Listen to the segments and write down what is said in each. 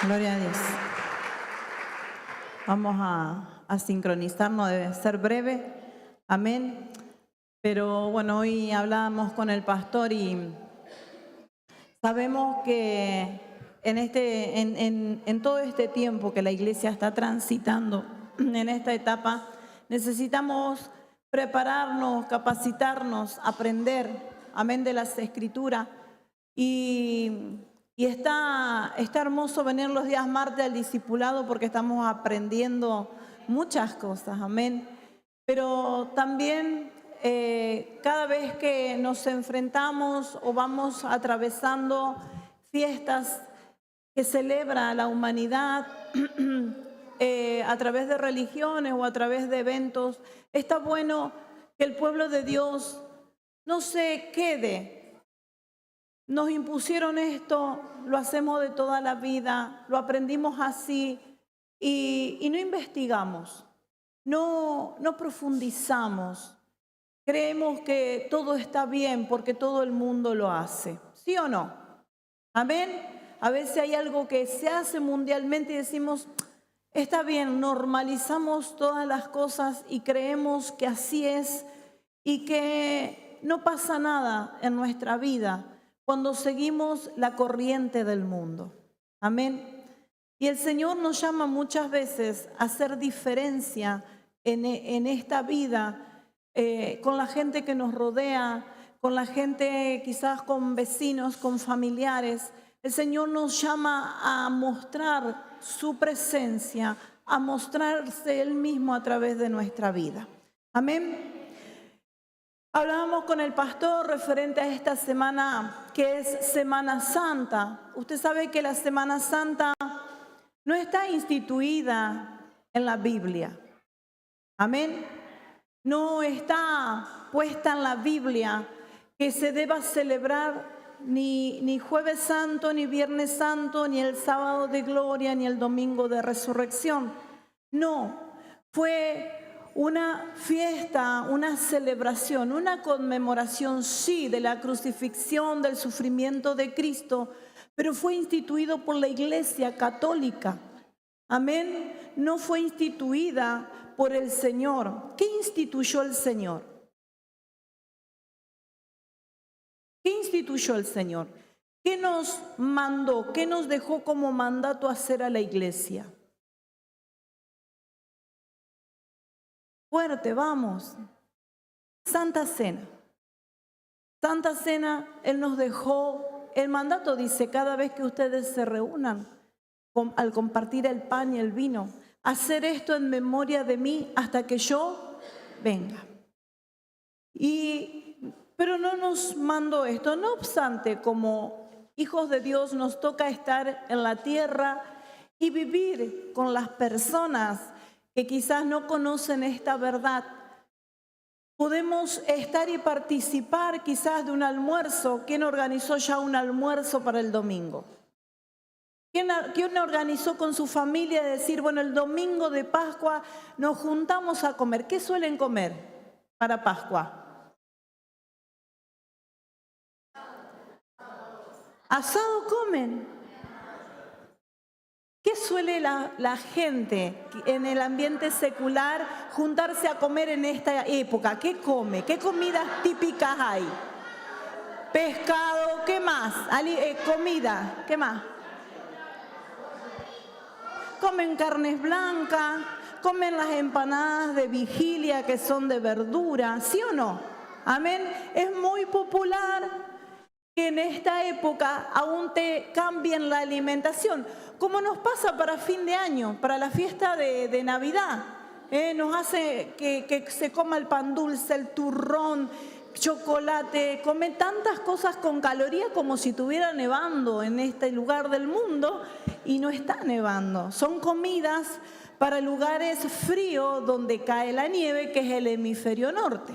Gloria a Dios. Vamos a sincronizarnos, debe ser breve. Amén. Pero bueno, hoy hablábamos con el pastor y sabemos que en todo este tiempo que la iglesia está transitando, en esta etapa, necesitamos prepararnos, capacitarnos, aprender, amén, de las Escrituras. Y está hermoso venir los días martes al discipulado porque estamos aprendiendo muchas cosas, amén. Pero también cada vez que nos enfrentamos o vamos atravesando fiestas que celebra la humanidad a través de religiones o a través de eventos, está bueno que el pueblo de Dios no se quede. Nos impusieron esto, lo hacemos de toda la vida, lo aprendimos así y no investigamos, no profundizamos. Creemos que todo está bien porque todo el mundo lo hace, ¿sí o no? Amén. A veces hay algo que se hace mundialmente y decimos, está bien, normalizamos todas las cosas y creemos que así es y que no pasa nada en nuestra vida cuando seguimos la corriente del mundo. Amén. Y el Señor nos llama muchas veces a hacer diferencia en esta vida con la gente que nos rodea, con la gente quizás con vecinos, con familiares. El Señor nos llama a mostrar su presencia, a mostrarse Él mismo a través de nuestra vida. Amén. Hablábamos con el pastor referente a esta semana que es Semana Santa. Usted sabe que la Semana Santa no está instituida en la Biblia. Amén. No está puesta en la Biblia que se deba celebrar ni Jueves Santo, ni Viernes Santo, ni el Sábado de Gloria, ni el Domingo de Resurrección. No, fue una fiesta, una celebración, una conmemoración, sí, de la crucifixión, del sufrimiento de Cristo, pero fue instituido por la Iglesia Católica. Amén. No fue instituida por el Señor. ¿Qué instituyó el Señor? ¿Qué instituyó el Señor? ¿Qué nos mandó? ¿Qué nos dejó como mandato hacer a la iglesia? Fuerte, vamos. Santa Cena. Santa Cena, Él nos dejó, el mandato dice, cada vez que ustedes se reúnan, al compartir el pan y el vino, hacer esto en memoria de mí hasta que yo venga. Pero no nos mandó esto. No obstante, como hijos de Dios nos toca estar en la tierra y vivir con las personas que quizás no conocen esta verdad. Podemos estar y participar quizás de un almuerzo. ¿Quién organizó ya un almuerzo para el domingo? ¿Quién organizó con su familia decir, bueno, el domingo de Pascua nos juntamos a comer? ¿Qué suelen comer para Pascua? Asado comen. ¿Qué suele la gente en el ambiente secular juntarse a comer en esta época? ¿Qué come? ¿Qué comidas típicas hay? Pescado, ¿qué más? Comida, ¿qué más? Comen carnes blancas, comen las empanadas de vigilia que son de verdura, ¿sí o no? Amén. Es muy popular que en esta época aún te cambien la alimentación, como nos pasa para fin de año, para la fiesta de Navidad. Nos hace que se coma el pan dulce, el turrón, chocolate, come tantas cosas con calorías como si estuviera nevando en este lugar del mundo y no está nevando. Son comidas para lugares fríos donde cae la nieve, que es el hemisferio norte.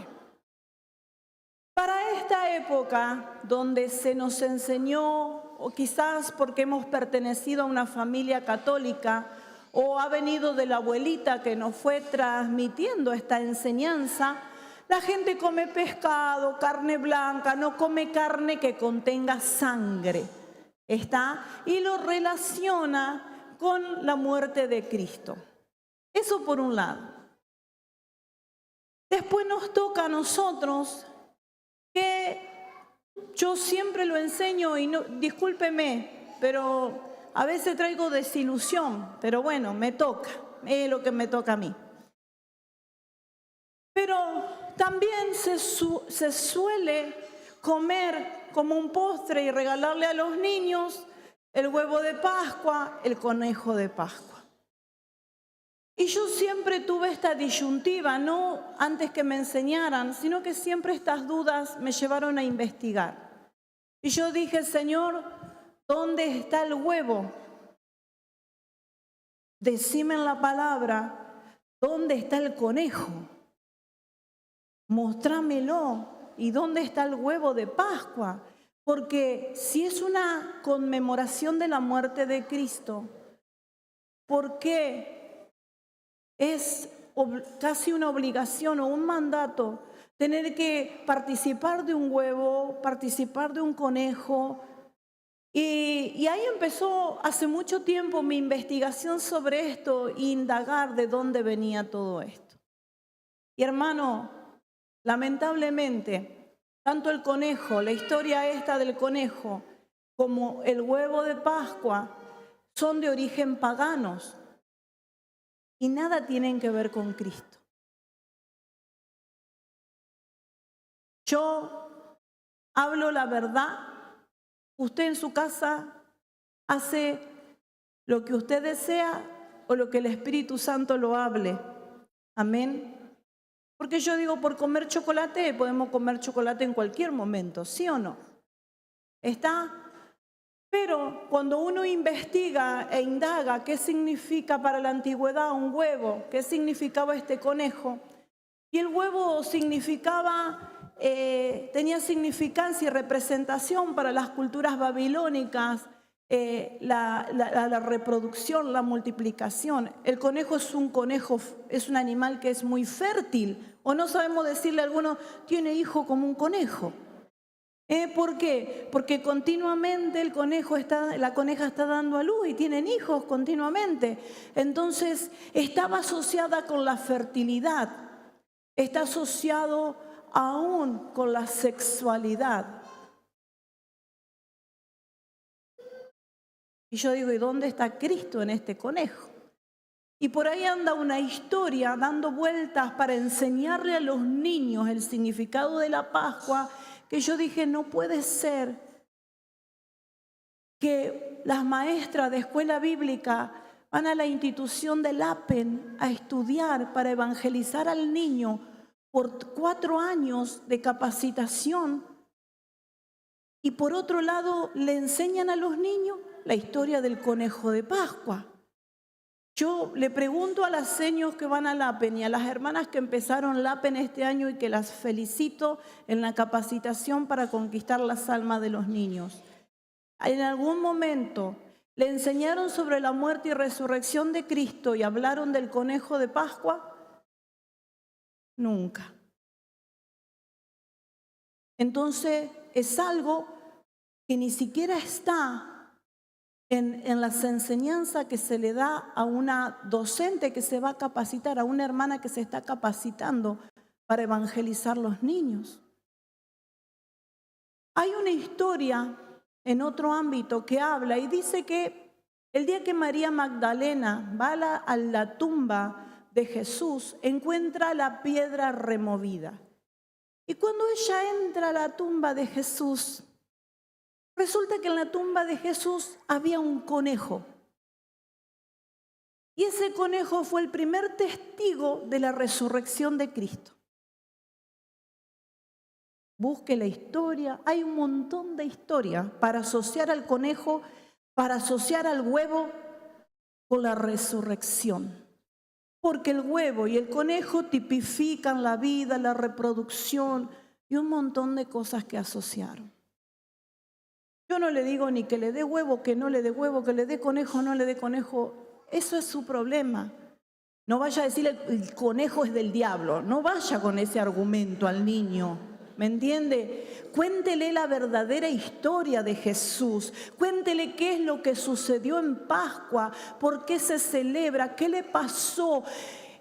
Para esta época donde se nos enseñó, o quizás porque hemos pertenecido a una familia católica, o ha venido de la abuelita que nos fue transmitiendo esta enseñanza, la gente come pescado, carne blanca, no come carne que contenga sangre. ¿Está? Y lo relaciona con la muerte de Cristo. Eso por un lado. Después nos toca a nosotros que yo siempre lo enseño y no, discúlpeme, pero a veces traigo desilusión, pero bueno, me toca, es lo que me toca a mí. Pero también se suele comer como un postre y regalarle a los niños el huevo de Pascua, el conejo de Pascua. Y yo siempre tuve esta disyuntiva, no antes que me enseñaran, sino que siempre estas dudas me llevaron a investigar. Y yo dije, Señor, ¿dónde está el huevo? Decime en la palabra, ¿dónde está el conejo? Mostrámelo. ¿Y dónde está el huevo de Pascua? Porque si es una conmemoración de la muerte de Cristo, ¿por qué es casi una obligación o un mandato tener que participar de un huevo, participar de un conejo? Y ahí empezó hace mucho tiempo mi investigación sobre esto e indagar de dónde venía todo esto. Y hermano, lamentablemente, tanto el conejo, la historia esta del conejo, como el huevo de Pascua, son de origen paganos y nada tienen que ver con Cristo. Yo hablo la verdad. Usted en su casa hace lo que usted desea o lo que el Espíritu Santo lo hable. Amén. Porque yo digo, por comer chocolate, podemos comer chocolate en cualquier momento, ¿sí o no? ¿Está? Pero cuando uno investiga e indaga qué significa para la antigüedad un huevo, qué significaba este conejo, y el huevo significaba, tenía significancia y representación para las culturas babilónicas, la reproducción, la multiplicación. El conejo es un animal que es muy fértil, o no sabemos decirle a alguno, tiene hijo como un conejo. ¿Por qué? Porque continuamente la coneja está dando a luz y tienen hijos continuamente. Entonces estaba asociada con la fertilidad, está asociado aún con la sexualidad. Y yo digo, ¿y dónde está Cristo en este conejo? Y por ahí anda una historia dando vueltas para enseñarle a los niños el significado de la Pascua, que yo dije, no puede ser que las maestras de escuela bíblica van a la institución del APEN a estudiar para evangelizar al niño por 4 años de capacitación y por otro lado le enseñan a los niños la historia del conejo de Pascua. Yo le pregunto a las seños que van al APEN y a las hermanas que empezaron el APEN este año y que las felicito en la capacitación para conquistar las almas de los niños. ¿En algún momento le enseñaron sobre la muerte y resurrección de Cristo y hablaron del conejo de Pascua? Nunca. Entonces es algo que ni siquiera está en las enseñanzas que se le da a una docente que se va a capacitar, a una hermana que se está capacitando para evangelizar los niños. Hay una historia en otro ámbito que habla y dice que el día que María Magdalena va a la tumba de Jesús, encuentra la piedra removida. Y cuando ella entra a la tumba de Jesús, resulta que en la tumba de Jesús había un conejo. Y ese conejo fue el primer testigo de la resurrección de Cristo. Busque la historia, hay un montón de historias para asociar al conejo, para asociar al huevo con la resurrección. Porque el huevo y el conejo tipifican la vida, la reproducción y un montón de cosas que asociaron. Yo no le digo ni que le dé huevo, que no le dé huevo, que le dé conejo, no le dé conejo. Eso es su problema. No vaya a decirle el conejo es del diablo. No vaya con ese argumento al niño. ¿me entiende? Cuéntele la verdadera historia de Jesús. Cuéntele qué es lo que sucedió en Pascua, por qué se celebra, qué le pasó.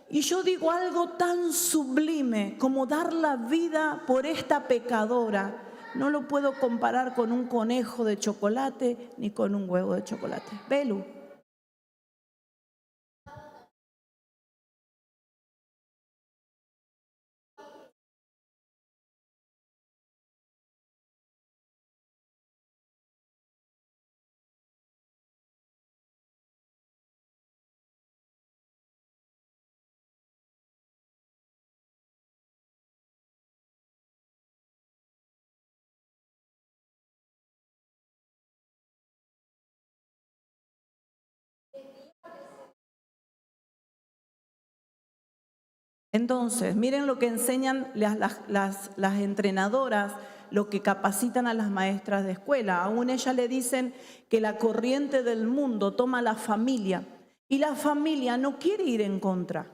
Y yo digo algo tan sublime como dar la vida por esta pecadora. No lo puedo comparar con un conejo de chocolate ni con un huevo de chocolate. Belu. Entonces, miren lo que enseñan las entrenadoras, lo que capacitan a las maestras de escuela. Aún ellas le dicen que la corriente del mundo toma a la familia y la familia no quiere ir en contra.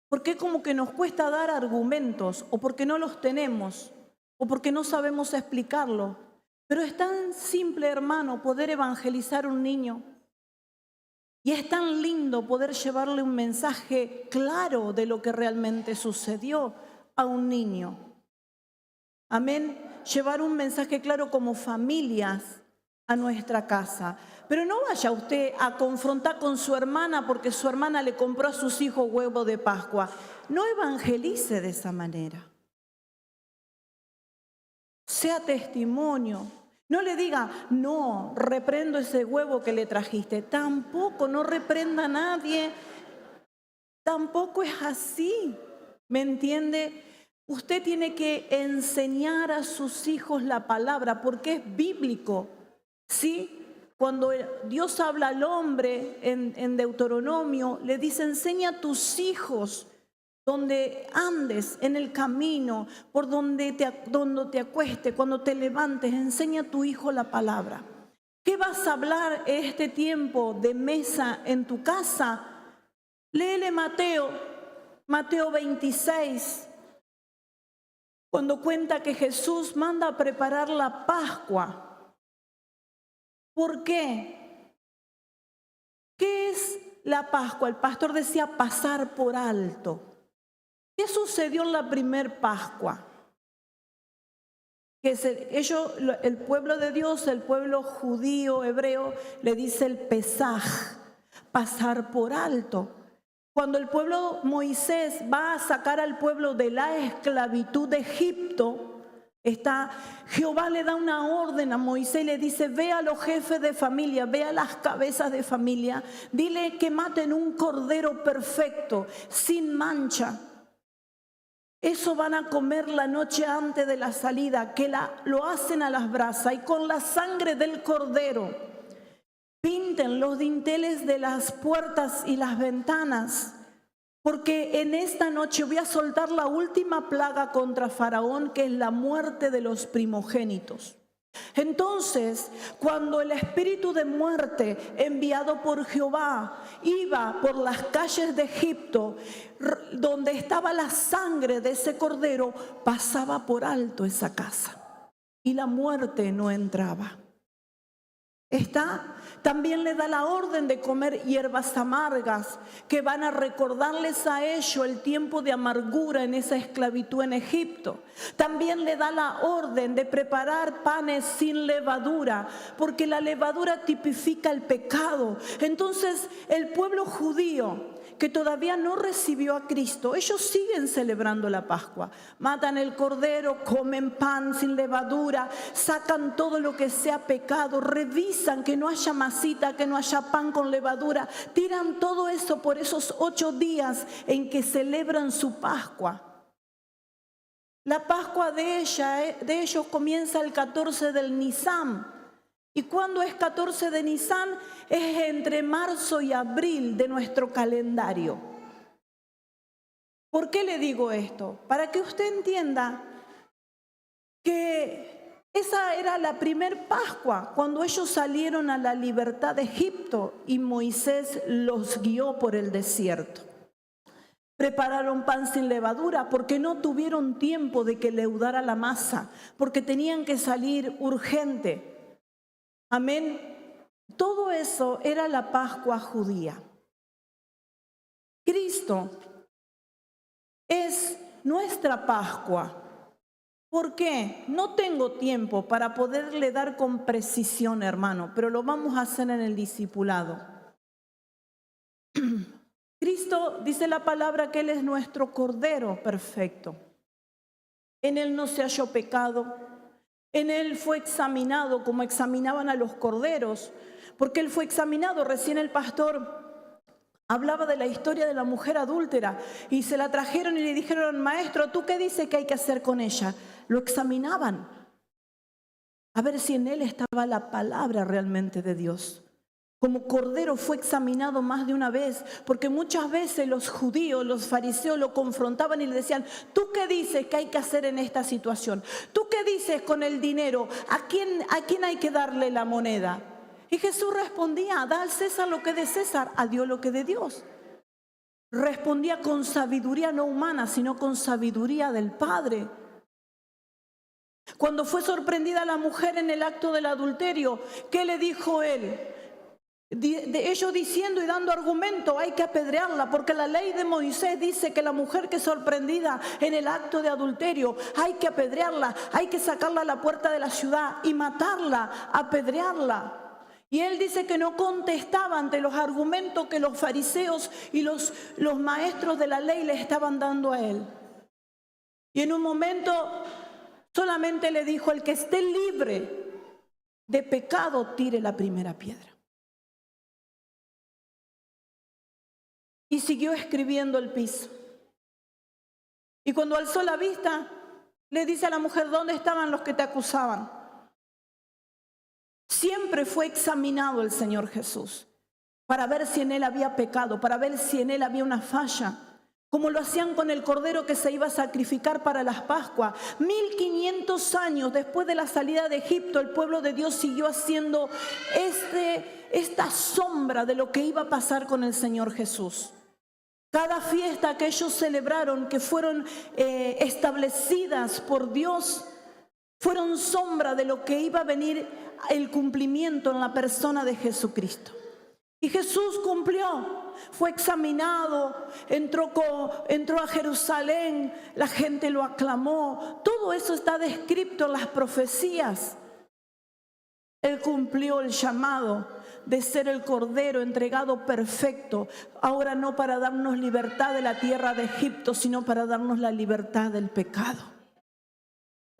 Porque como que nos cuesta dar argumentos o porque no los tenemos o porque no sabemos explicarlo. Pero es tan simple, hermano, poder evangelizar a un niño. Y es tan lindo poder llevarle un mensaje claro de lo que realmente sucedió a un niño. Amén. Llevar un mensaje claro como familias a nuestra casa. Pero no vaya usted a confrontar con su hermana porque su hermana le compró a sus hijos huevo de Pascua. No evangelice de esa manera. Sea testimonio. No le diga, no, reprendo ese huevo que le trajiste. Tampoco, no reprenda a nadie. Tampoco es así. ¿Me entiende? Usted tiene que enseñar a sus hijos la palabra porque es bíblico. ¿Sí? Cuando Dios habla al hombre en Deuteronomio, le dice, enseña a tus hijos donde andes en el camino, por donde te acuestes, cuando te levantes, enseña a tu hijo la palabra. ¿Qué vas a hablar este tiempo de mesa en tu casa? Léele Mateo 26, cuando cuenta que Jesús manda a preparar la Pascua. ¿Por qué? ¿Qué es la Pascua? El pastor decía pasar por alto. ¿Qué sucedió en la primer Pascua? Que el pueblo de Dios, el pueblo judío, hebreo, le dice el Pesaj, pasar por alto. Cuando el pueblo Moisés va a sacar al pueblo de la esclavitud de Egipto, Jehová le da una orden a Moisés y le dice, ve a los jefes de familia, ve a las cabezas de familia, dile que maten un cordero perfecto, sin mancha. Eso van a comer la noche antes de la salida, que lo hacen a las brasas y con la sangre del cordero pinten los dinteles de las puertas y las ventanas, porque en esta noche voy a soltar la última plaga contra Faraón, que es la muerte de los primogénitos. Entonces, cuando el espíritu de muerte enviado por Jehová iba por las calles de Egipto, donde estaba la sangre de ese cordero, pasaba por alto esa casa y la muerte no entraba. También le da la orden de comer hierbas amargas que van a recordarles a ellos el tiempo de amargura en esa esclavitud en Egipto. También le da la orden de preparar panes sin levadura, porque la levadura tipifica el pecado. Entonces el pueblo judío que todavía no recibió a Cristo, ellos siguen celebrando la Pascua. Matan el cordero, comen pan sin levadura, sacan todo lo que sea pecado, revisan que no haya masita, que no haya pan con levadura, tiran todo eso por esos 8 días en que celebran su Pascua. La Pascua de ellos comienza el 14 del Nisan. ¿Y cuándo es 14 de Nisan? Es entre marzo y abril de nuestro calendario. ¿Por qué le digo esto? Para que usted entienda que esa era la primer Pascua, cuando ellos salieron a la libertad de Egipto y Moisés los guió por el desierto. Prepararon pan sin levadura porque no tuvieron tiempo de que leudara la masa, porque tenían que salir urgente. Amén. Todo eso era la Pascua judía. Cristo es nuestra Pascua. ¿Por qué? No tengo tiempo para poderle dar con precisión, hermano, pero lo vamos a hacer en el discipulado. Cristo dice la palabra que Él es nuestro Cordero perfecto. En Él no se halló pecado. En Él fue examinado como examinaban a los corderos, porque Él fue examinado. Recién el pastor hablaba de la historia de la mujer adúltera y se la trajeron y le dijeron: maestro, ¿tú qué dices que hay que hacer con ella? Lo examinaban a ver si en él estaba la palabra realmente de Dios. Como cordero fue examinado más de una vez, porque muchas veces los judíos, los fariseos lo confrontaban y le decían: ¿tú qué dices que hay que hacer en esta situación? ¿Tú qué dices con el dinero? ¿A quién hay que darle la moneda? Y Jesús respondía: da al César lo que es de César, a Dios lo que es de Dios. Respondía con sabiduría no humana, sino con sabiduría del Padre. Cuando fue sorprendida la mujer en el acto del adulterio, ¿qué le dijo él? De ellos diciendo y dando argumento: hay que apedrearla, porque la ley de Moisés dice que la mujer que es sorprendida en el acto de adulterio hay que apedrearla, hay que sacarla a la puerta de la ciudad y matarla, apedrearla. Y él dice que no contestaba ante los argumentos que los fariseos y los maestros de la ley le estaban dando a él. Y en un momento solamente le dijo: el que esté libre de pecado, tire la primera piedra. Y siguió escribiendo el piso. Y cuando alzó la vista, le dice a la mujer: ¿dónde estaban los que te acusaban? Siempre fue examinado el Señor Jesús para ver si en él había pecado, para ver si en él había una falla, como lo hacían con el cordero que se iba a sacrificar para las Pascuas. 1500 años después de la salida de Egipto, el pueblo de Dios siguió haciendo esta sombra de lo que iba a pasar con el Señor Jesús. Cada fiesta que ellos celebraron, que fueron establecidas por Dios, fueron sombra de lo que iba a venir el cumplimiento en la persona de Jesucristo. Y Jesús cumplió, fue examinado, entró a Jerusalén, la gente lo aclamó. Todo eso está descrito en las profecías. Él cumplió el llamado de ser el Cordero entregado perfecto, ahora no para darnos libertad de la tierra de Egipto, sino para darnos la libertad del pecado.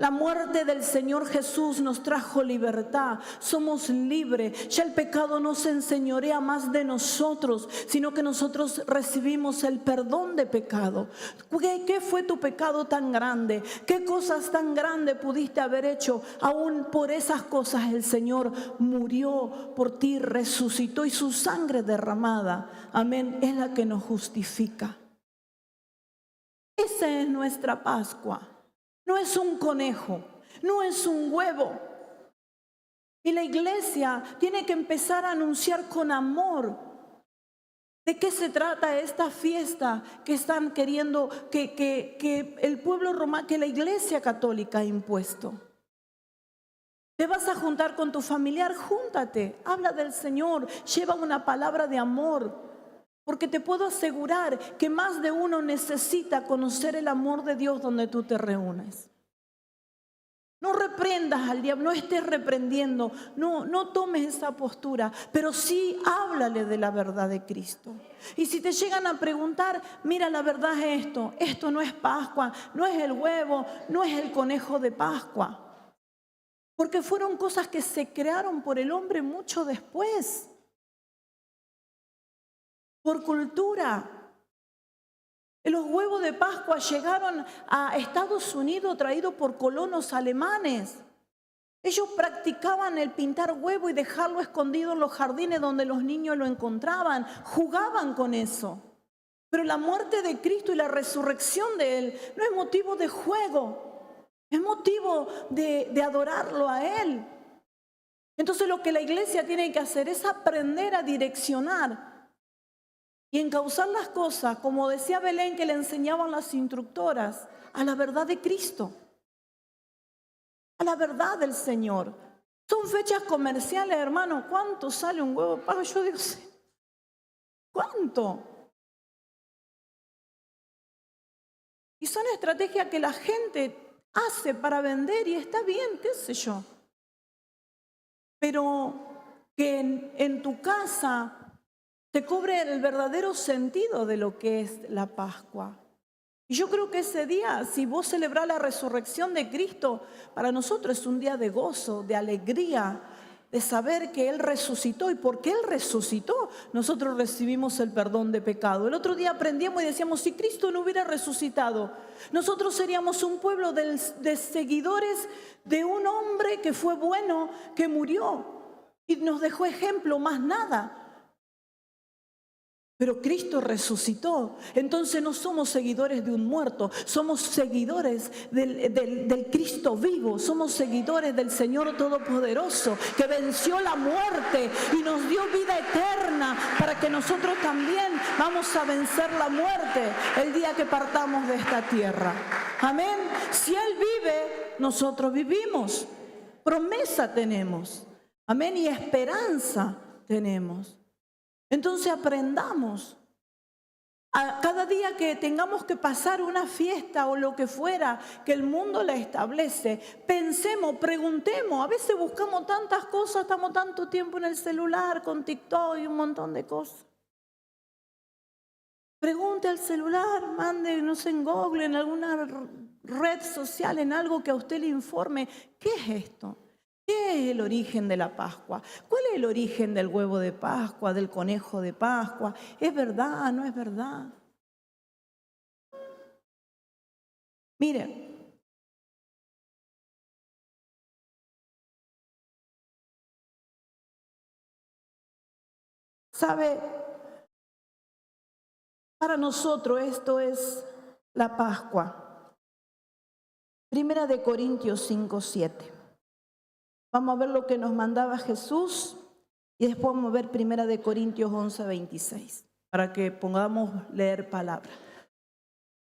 La muerte del Señor Jesús nos trajo libertad, somos libres. Ya el pecado no se enseñorea más de nosotros, sino que nosotros recibimos el perdón de pecado. ¿Qué fue tu pecado tan grande? ¿Qué cosas tan grandes pudiste haber hecho? Aún por esas cosas el Señor murió por ti, resucitó, y su sangre derramada, amén, es la que nos justifica. Esa es nuestra Pascua. No es un conejo, no es un huevo. Y la iglesia tiene que empezar a anunciar con amor de qué se trata esta fiesta que están queriendo que el pueblo romano, que la iglesia católica ha impuesto. ¿Te vas a juntar con tu familiar? Júntate, habla del Señor, lleva una palabra de amor. Porque te puedo asegurar que más de uno necesita conocer el amor de Dios donde tú te reúnes. No reprendas al diablo, no estés reprendiendo, no tomes esa postura, pero sí háblale de la verdad de Cristo. Y si te llegan a preguntar: mira, la verdad es esto no es Pascua, no es el huevo, no es el conejo de Pascua. Porque fueron cosas que se crearon por el hombre mucho después. Por cultura. Los huevos de Pascua llegaron a Estados Unidos traídos por colonos alemanes. Ellos practicaban el pintar huevo y dejarlo escondido en los jardines donde los niños lo encontraban. Jugaban con eso. Pero la muerte de Cristo y la resurrección de Él no es motivo de juego. Es motivo de adorarlo a Él. Entonces lo que la iglesia tiene que hacer es aprender a direccionar y encauzar las cosas, como decía Belén, que le enseñaban las instructoras, a la verdad de Cristo, a la verdad del Señor. Son fechas comerciales, hermano. ¿Cuánto sale un huevo de Pascua? Yo digo, sí. ¿Cuánto? Y son estrategias que la gente hace para vender y está bien, qué sé yo. Pero que en tu casa te cobre el verdadero sentido de lo que es la Pascua. Y yo creo que ese día, si vos celebrás la resurrección de Cristo, para nosotros es un día de gozo, de alegría, de saber que Él resucitó. Y porque Él resucitó, nosotros recibimos el perdón de pecado. El otro día aprendíamos y decíamos, si Cristo no hubiera resucitado, nosotros seríamos un pueblo de seguidores de un hombre que fue bueno, que murió y nos dejó ejemplo, más nada. Pero Cristo resucitó. Entonces no somos seguidores de un muerto, somos seguidores del Cristo vivo, somos seguidores del Señor Todopoderoso, que venció la muerte y nos dio vida eterna, para que nosotros también vamos a vencer la muerte el día que partamos de esta tierra. Amén. Si Él vive, nosotros vivimos. Promesa tenemos. Amén. Y esperanza tenemos. Entonces aprendamos. A cada día que tengamos que pasar una fiesta o lo que fuera que el mundo la establece, pensemos, preguntemos. A veces buscamos tantas cosas, estamos tanto tiempo en el celular con TikTok y un montón de cosas. Pregunte al celular, mande, no sé, en Google, en alguna red social, en algo que a usted le informe. ¿Qué es esto? ¿Qué es el origen de la Pascua? ¿Cuál es el origen del huevo de Pascua, del conejo de Pascua? ¿Es verdad? ¿No es verdad? Mire, ¿sabe? Para nosotros esto es la Pascua. Primera de Corintios 5:7. Vamos a ver lo que nos mandaba Jesús y después vamos a ver Primera de Corintios 11:26 para que podamos leer palabra.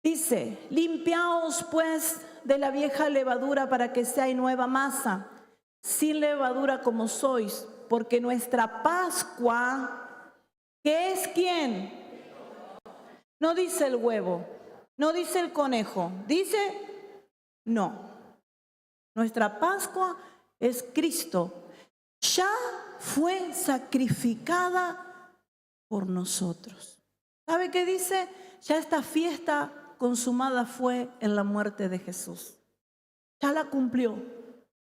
Dice, limpiaos pues de la vieja levadura para que seáis nueva masa, sin levadura como sois, porque nuestra Pascua, ¿qué es quién? No dice el huevo, no dice el conejo, dice no. Nuestra Pascua es Cristo. Ya fue sacrificada por nosotros. ¿Sabe qué dice? Ya esta fiesta consumada fue en la muerte de Jesús. Ya la cumplió.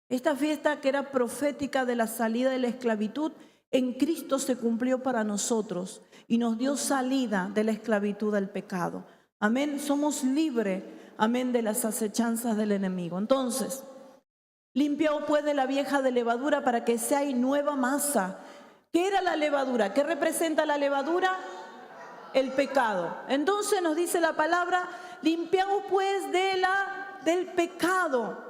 Esta fiesta que era profética de la salida de la esclavitud, en Cristo se cumplió para nosotros y nos dio salida de la esclavitud al pecado. Amén. Somos libres, amén, de las acechanzas del enemigo. Entonces, limpiaos pues de la vieja de levadura para que seáis nueva masa. ¿Qué era la levadura? ¿Qué representa la levadura? El pecado. Entonces nos dice la palabra, limpiaos pues del pecado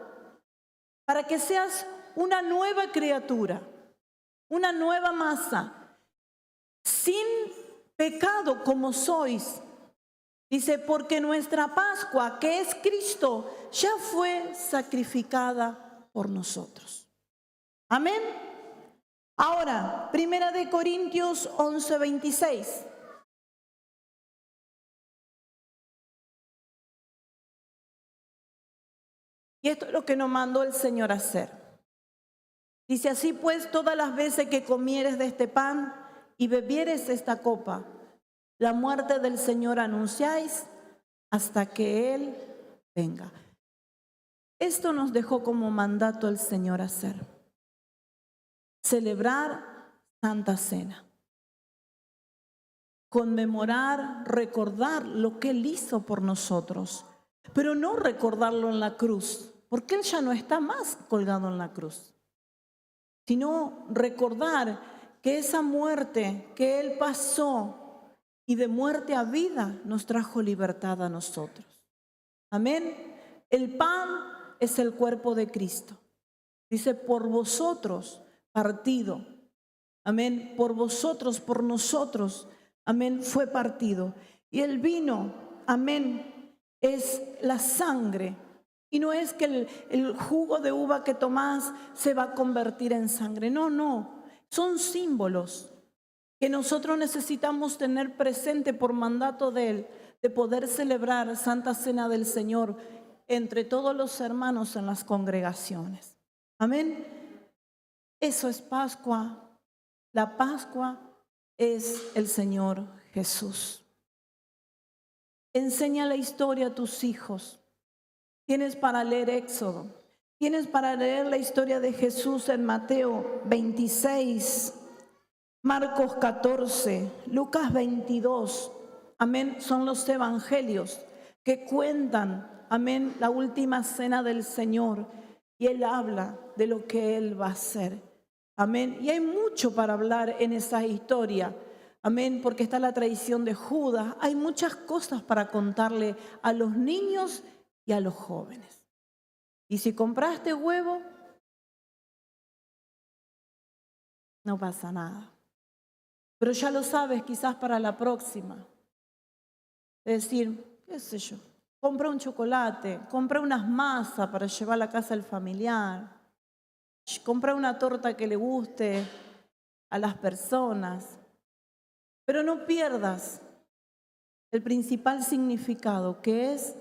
para que seas una nueva criatura, una nueva masa, sin pecado como sois. Dice, porque nuestra Pascua, que es Cristo, ya fue sacrificada por nosotros. Amén. Ahora, Primera de Corintios 11:26. Y esto es lo que nos mandó el Señor a hacer. Dice, así pues, todas las veces que comieres de este pan y bebieres esta copa, la muerte del Señor anunciáis hasta que Él venga. Esto nos dejó como mandato el Señor hacer. Celebrar Santa Cena. Conmemorar, recordar lo que Él hizo por nosotros. Pero no recordarlo en la cruz, porque Él ya no está más colgado en la cruz. Sino recordar que esa muerte que Él pasó y de muerte a vida nos trajo libertad a nosotros. Amén. El pan es el cuerpo de Cristo. Dice, por vosotros partido. Amén. Por vosotros, por nosotros, amén, fue partido. Y el vino, amén, es la sangre. Y no es que el jugo de uva que tomás se va a convertir en sangre. No, no. Son símbolos que nosotros necesitamos tener presente por mandato de Él, de poder celebrar Santa Cena del Señor entre todos los hermanos en las congregaciones. Amén. Eso es Pascua. La Pascua es el Señor Jesús. Enseña la historia a tus hijos. Tienes para leer Éxodo. Tienes para leer la historia de Jesús en Mateo 26, Marcos 14, Lucas 22. Amén. Son los evangelios que cuentan, amén, la última cena del Señor. Y Él habla de lo que Él va a hacer. Amén. Y hay mucho para hablar en esa historia. Amén, porque está la tradición de Judas. Hay muchas cosas para contarle a los niños y a los jóvenes. Y si compraste huevo, no pasa nada. Pero ya lo sabes, quizás para la próxima. Es decir, qué sé yo, compra un chocolate, compra unas masas para llevar a la casa del familiar, compra una torta que le guste a las personas. Pero no pierdas el principal significado, que es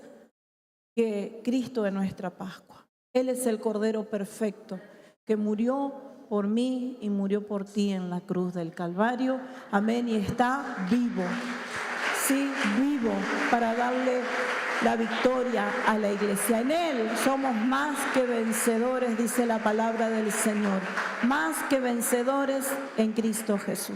que Cristo es nuestra Pascua. Él es el Cordero perfecto que murió por mí y murió por ti en la cruz del Calvario. Amén. Y está vivo. Sí, vivo para darle la victoria a la iglesia. En Él somos más que vencedores, dice la palabra del Señor. Más que vencedores en Cristo Jesús.